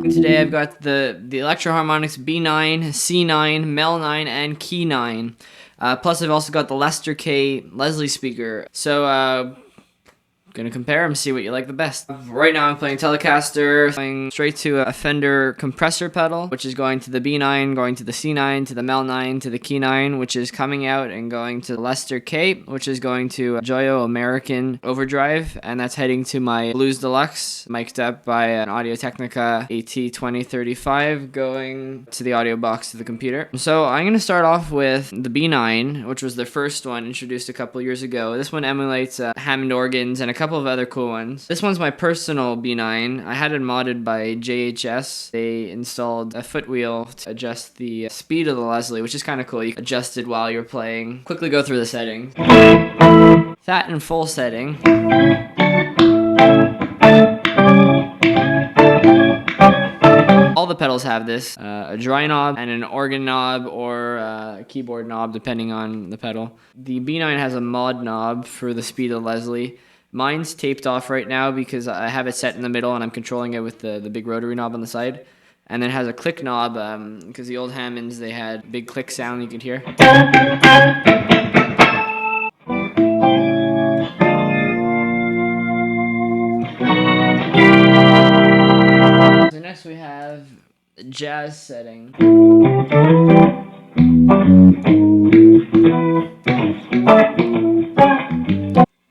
Today I've got the Electro-Harmonix B9, C9, MEL9, and KEY9. Plus I've also got the Lester K Leslie speaker. So gonna compare them, see what you like the best. Right now I'm playing Telecaster, going straight to a Fender compressor pedal, which is going to the B9, going to the C9, to the MEL9, to the KEY9, which is coming out, and going to the Lester K, which is going to Joyo American Overdrive, and that's heading to my Blues Deluxe, mic'd up by an Audio-Technica AT2035, going to the audio box to the computer. So I'm gonna start off with the B9, which was the first one introduced a couple years ago. This one emulates Hammond organs and a couple of other cool ones. This one's my personal B9. I had it modded by JHS. They installed a foot wheel to adjust the speed of the Leslie, which is kind of cool. You can adjust it while you're playing. Quickly go through the settings. That in full setting. All the pedals have this, a dry knob and an organ knob or a keyboard knob depending on the pedal. The B9 has a mod knob for the speed of Leslie. Mine's taped off right now because I have it set in the middle and I'm controlling it with the big rotary knob on the side. And then it has a click knob because the old Hammonds, they had big click sound you could hear. So next we have the jazz setting.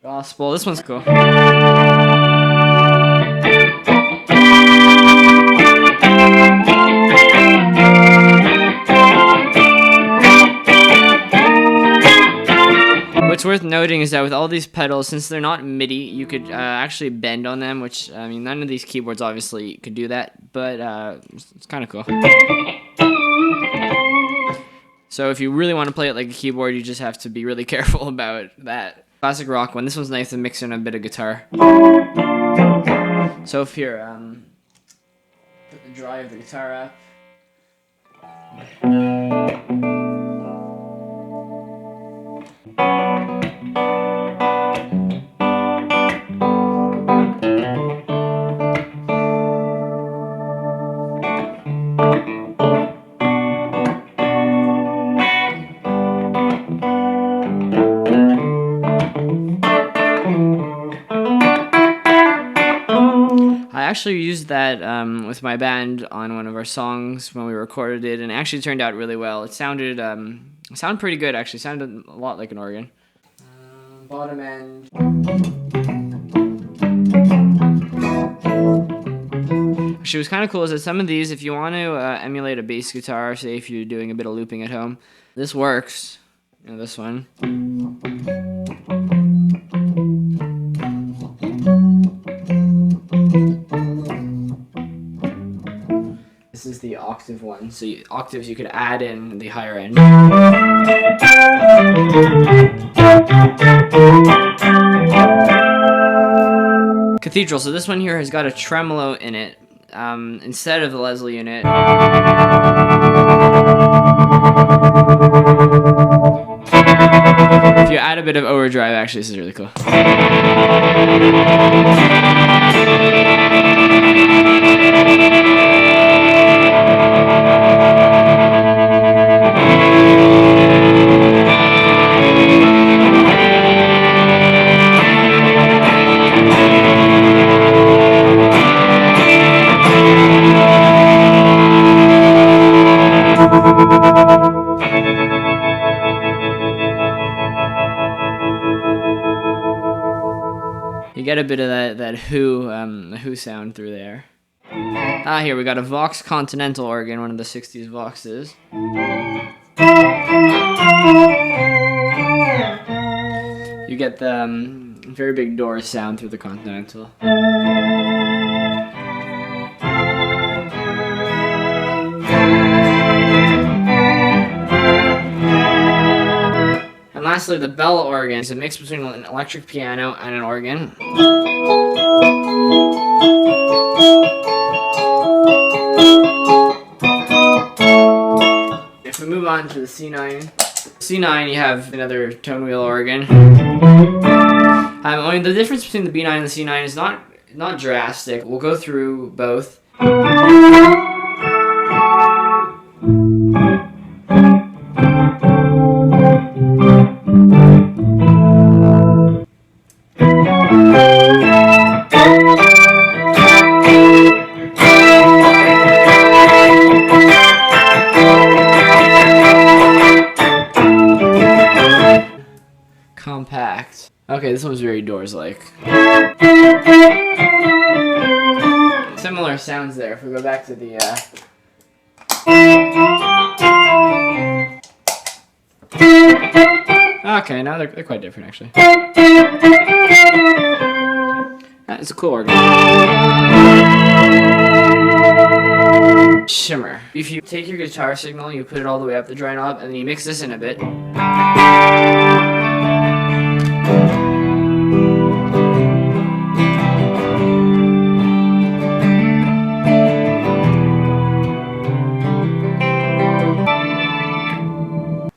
Gospel, this one's cool. What's worth noting is that with all these pedals, since they're not MIDI, you could actually bend on them, which, I mean, none of these keyboards obviously could do that, but it's kind of cool. So if you really want to play it like a keyboard, you just have to be really careful about that. Classic rock one. This one's nice to mix in a bit of guitar. So if here, put the drive of the guitar up. I actually used that with my band on one of our songs when we recorded it, and it actually turned out really well. It sounded pretty good, actually. It sounded a lot like an organ. Bottom end. Actually, what's kind of cool is that some of these, if you want to emulate a bass guitar, say if you're doing a bit of looping at home, this works. You know, this one. This is the octave one, so octaves you could add in the higher end. Cathedral, so this one here has got a tremolo in it instead of the Leslie unit. If you add a bit of overdrive, actually this is really cool. You get a bit of that Who sound through there. Here we got a Vox Continental organ, one of the 60s Voxes. You get the very big door sound through the Continental. And lastly, the Bell organ is a mix between an electric piano and an organ. If we move on to the C9, C9 you have another tone wheel organ. I mean, the difference between the B9 and the C9 is not drastic. We'll go through both. Compact. Okay, this one's very Doors-like. Similar sounds there. If we go back to the okay, now they're quite different actually. It's a cool organ. Shimmer. If you take your guitar signal, you put it all the way up the dry knob, and then you mix this in a bit.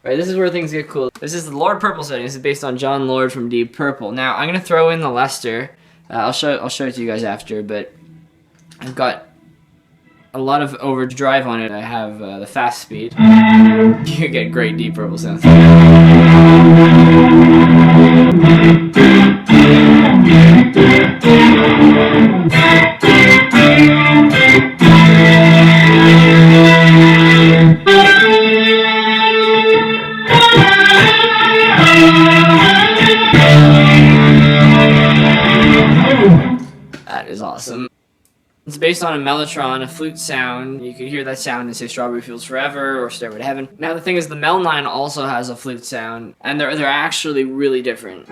Right, this is where things get cool. This is the Lord Purple setting. This is based on John Lord from Deep Purple. Now, I'm gonna throw in the Lester. I'll show it to you guys after, but I've got a lot of overdrive on it. I have the fast speed. You get great Deep Purple sounds. That is awesome. It's based on a mellotron, a flute sound. You can hear that sound in, say, Strawberry Fields Forever or Stairway to Heaven. Now the thing is, the MEL9 also has a flute sound, and they're actually really different.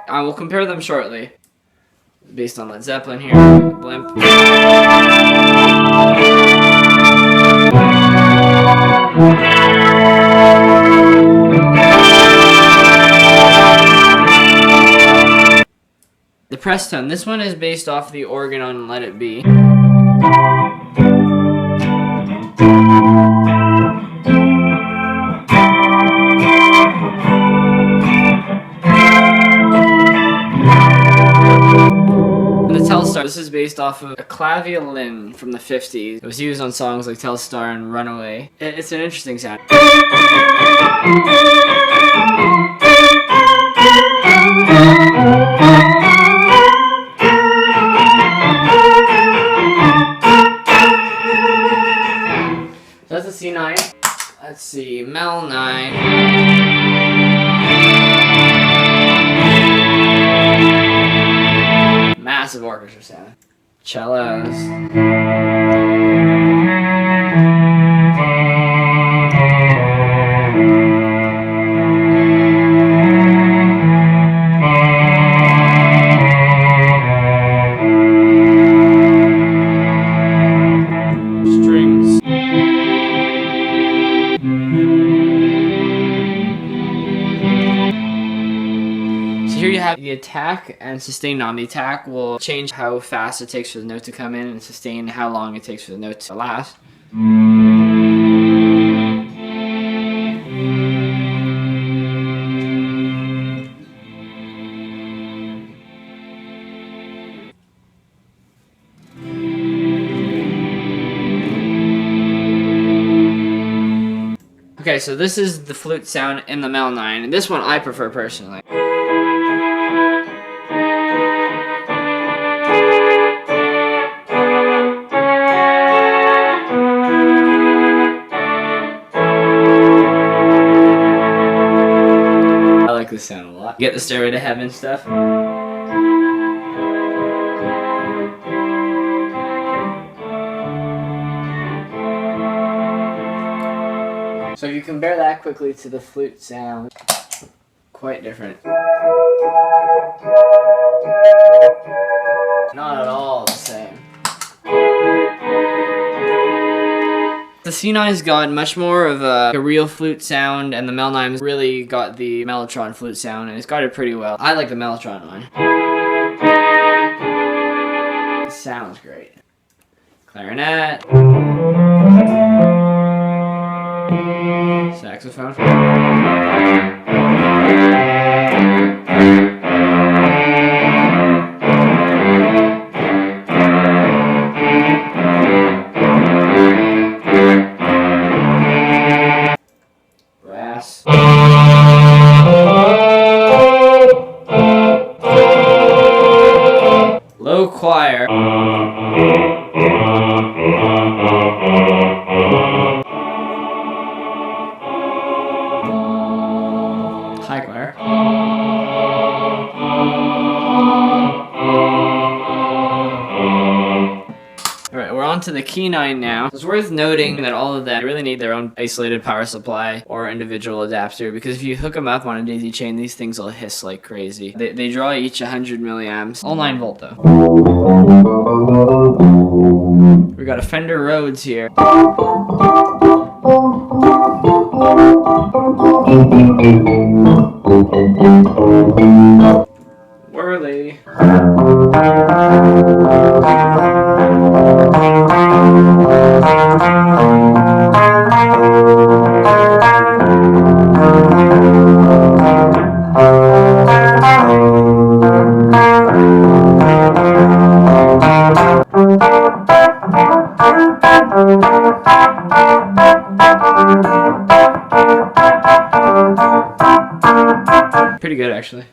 I will compare them shortly. Based on Led Zeppelin here, Blimp. The press tone. This one is based off the organ on Let It Be. And the Telstar. This is based off of a claviolin from the 50s. It was used on songs like Telstar and Runaway. It's an interesting sound. That's a C9. Let's see, MEL9. Massive orchestra sound. Cellos. Strings. So here you have the attack and sustain knob. The attack will change how fast it takes for the note to come in, and sustain how long it takes for the note to last. Okay, so this is the flute sound in the MEL9, and this one I prefer personally. I like this sound a lot. Get the Stairway to Heaven stuff. So if you compare that quickly to the flute sound, quite different. Not at all the same. The C9's got much more of a real flute sound, and the MEL9's really got the mellotron flute sound, and it's got it pretty well. I like the mellotron one. It sounds great. Clarinet. Saxophone. to the KEY9 now. It's worth noting that all of them really need their own isolated power supply or individual adapter, because if you hook them up on a daisy chain, these things will hiss like crazy. They draw each 100 milliamps, all 9 volt though. We got a Fender Rhodes here. Whirly. Pretty good actually.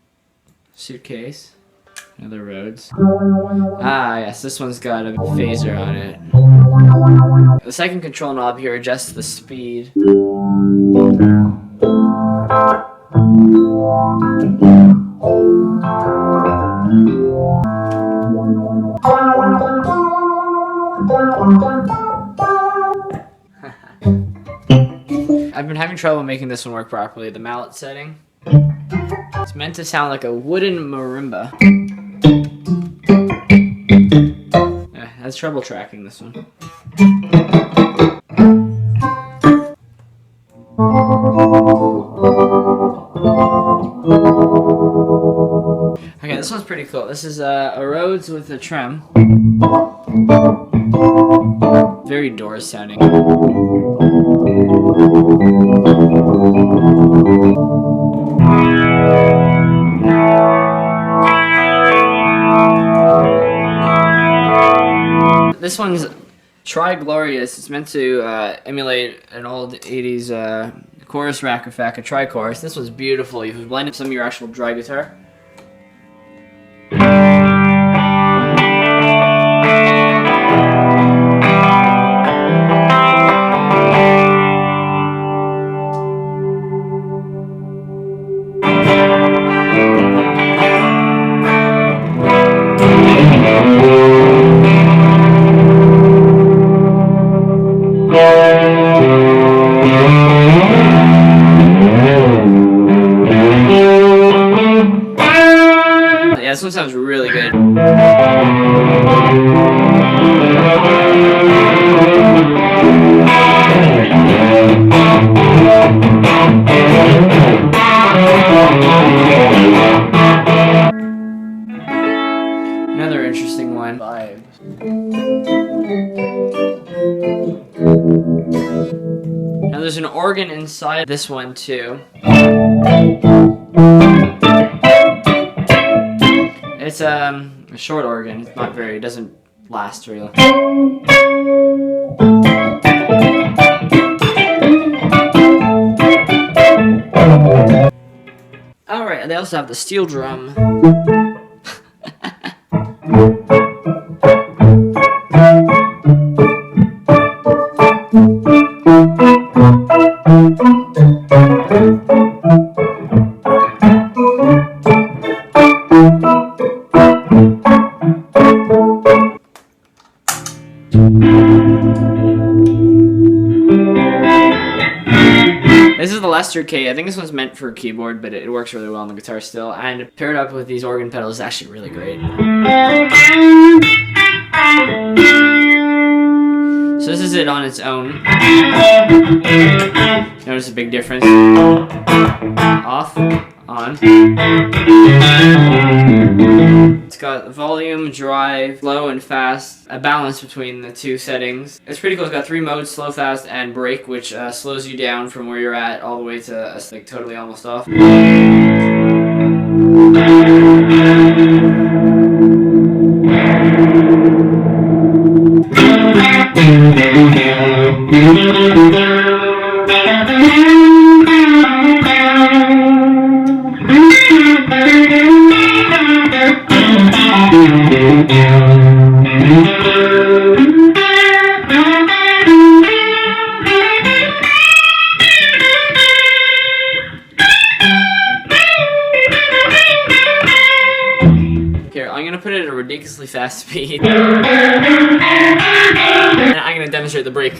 Suitcase. Another Rhodes. Ah yes, this one's got a phaser on it. The second control knob here adjusts the speed. I've been having trouble making this one work properly. The mallet setting. It's meant to sound like a wooden marimba. Has trouble tracking this one. Okay, this one's pretty cool. This is a Rhodes with a trem. Very Doors sounding. This one's Tri-Glorious. It's meant to emulate an old 80s chorus rack effect, a tri-chorus. This one's beautiful. You've blended some of your actual dry guitar. Yeah, this one sounds really good. Another interesting one. Vibes. Now there's an organ inside this one too. It's a short organ. It's not very, it doesn't last really. Alright, they also have the steel drum. This is the Lester K. I think this one's meant for a keyboard, but it works really well on the guitar still. And paired up with these organ pedals is actually really great. So this is it on its own. Notice a big difference. Off, on. It's got volume, drive, low and fast, a balance between the two settings. It's pretty cool. It's got 3 modes, slow, fast, and brake, which slows you down from where you're at all the way to like totally almost off. Here, I'm gonna put it at a ridiculously fast speed. going to demonstrate the break.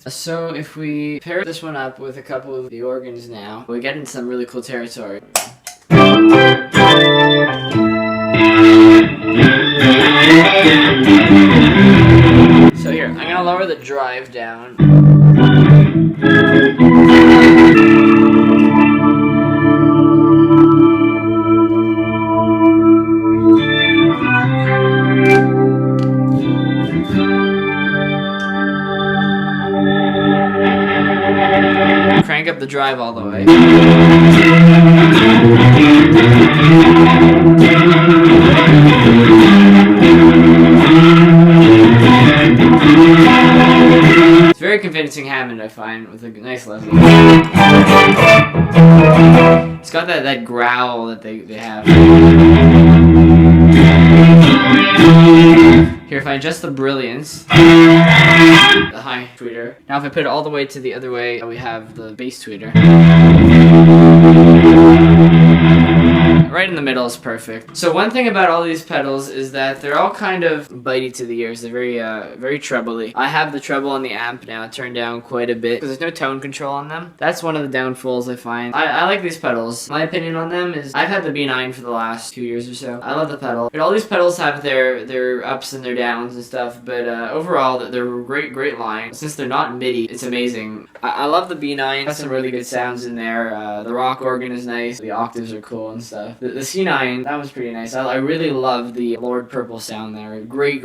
So if we pair this one up with a couple of the organs now, we get into some really cool territory. So here, I'm gonna lower the drive down. Crank up the drive all the way. It's very convincing Hammond, I find, with a nice Leslie. It's got that growl that they have. Here, if I adjust the brilliance, the high tweeter. Now if I put it all the way to the other way, we have the bass tweeter. Right in the middle is perfect. So one thing about all these pedals is that they're all kind of bitey to the ears. They're very trebly. I have the treble on the amp now turned down quite a bit because there's no tone control on them. That's one of the downfalls I find. I like these pedals. My opinion on them is I've had the B9 for the last 2 years or so. I love the pedal. But all these pedals have their ups and their downs and stuff, but overall they're great line. Since they're not MIDI, it's amazing. I love the B9. Got some really good sounds in there. The rock organ is nice. The octaves are cool and stuff. The C9, that was pretty nice. I really love the Lord Purple sound there. Great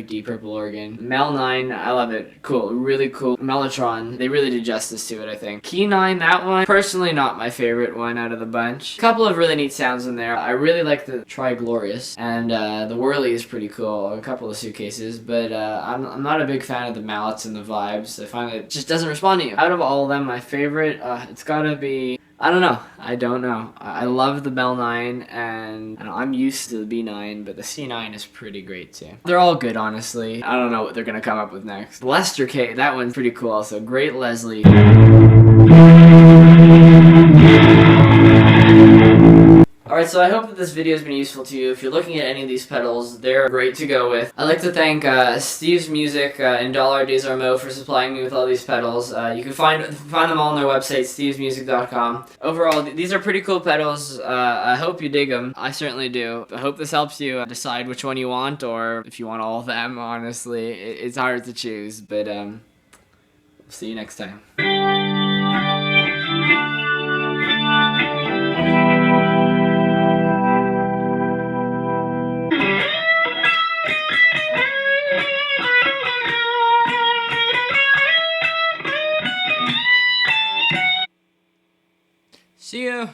deep purple organ. MEL9, I love it. Cool, really cool. Mellotron, they really did justice to it, I think. KEY9, that one, personally not my favorite one out of the bunch. A couple of really neat sounds in there. I really like the Tri-Glorious, and the Whirly is pretty cool. A couple of suitcases, but I'm not a big fan of the mallets and the vibes. I find it just doesn't respond to you. Out of all of them, my favorite, it's gotta be, I don't know. I love the MEL9, and I'm used to the B9, but the C9 is pretty great too. They're all good, honestly. I don't know what they're gonna come up with next. Lester K, that one's pretty cool also. Great Leslie. Alright, so I hope that this video has been useful to you. If you're looking at any of these pedals, they're great to go with. I'd like to thank Steve's Music and Dollar Des Armeaux for supplying me with all these pedals. You can find them all on their website, stevesmusic.com. Overall, these are pretty cool pedals. I hope you dig them. I certainly do. I hope this helps you decide which one you want, or if you want all of them, honestly. It's hard to choose, but see you next time. See ya!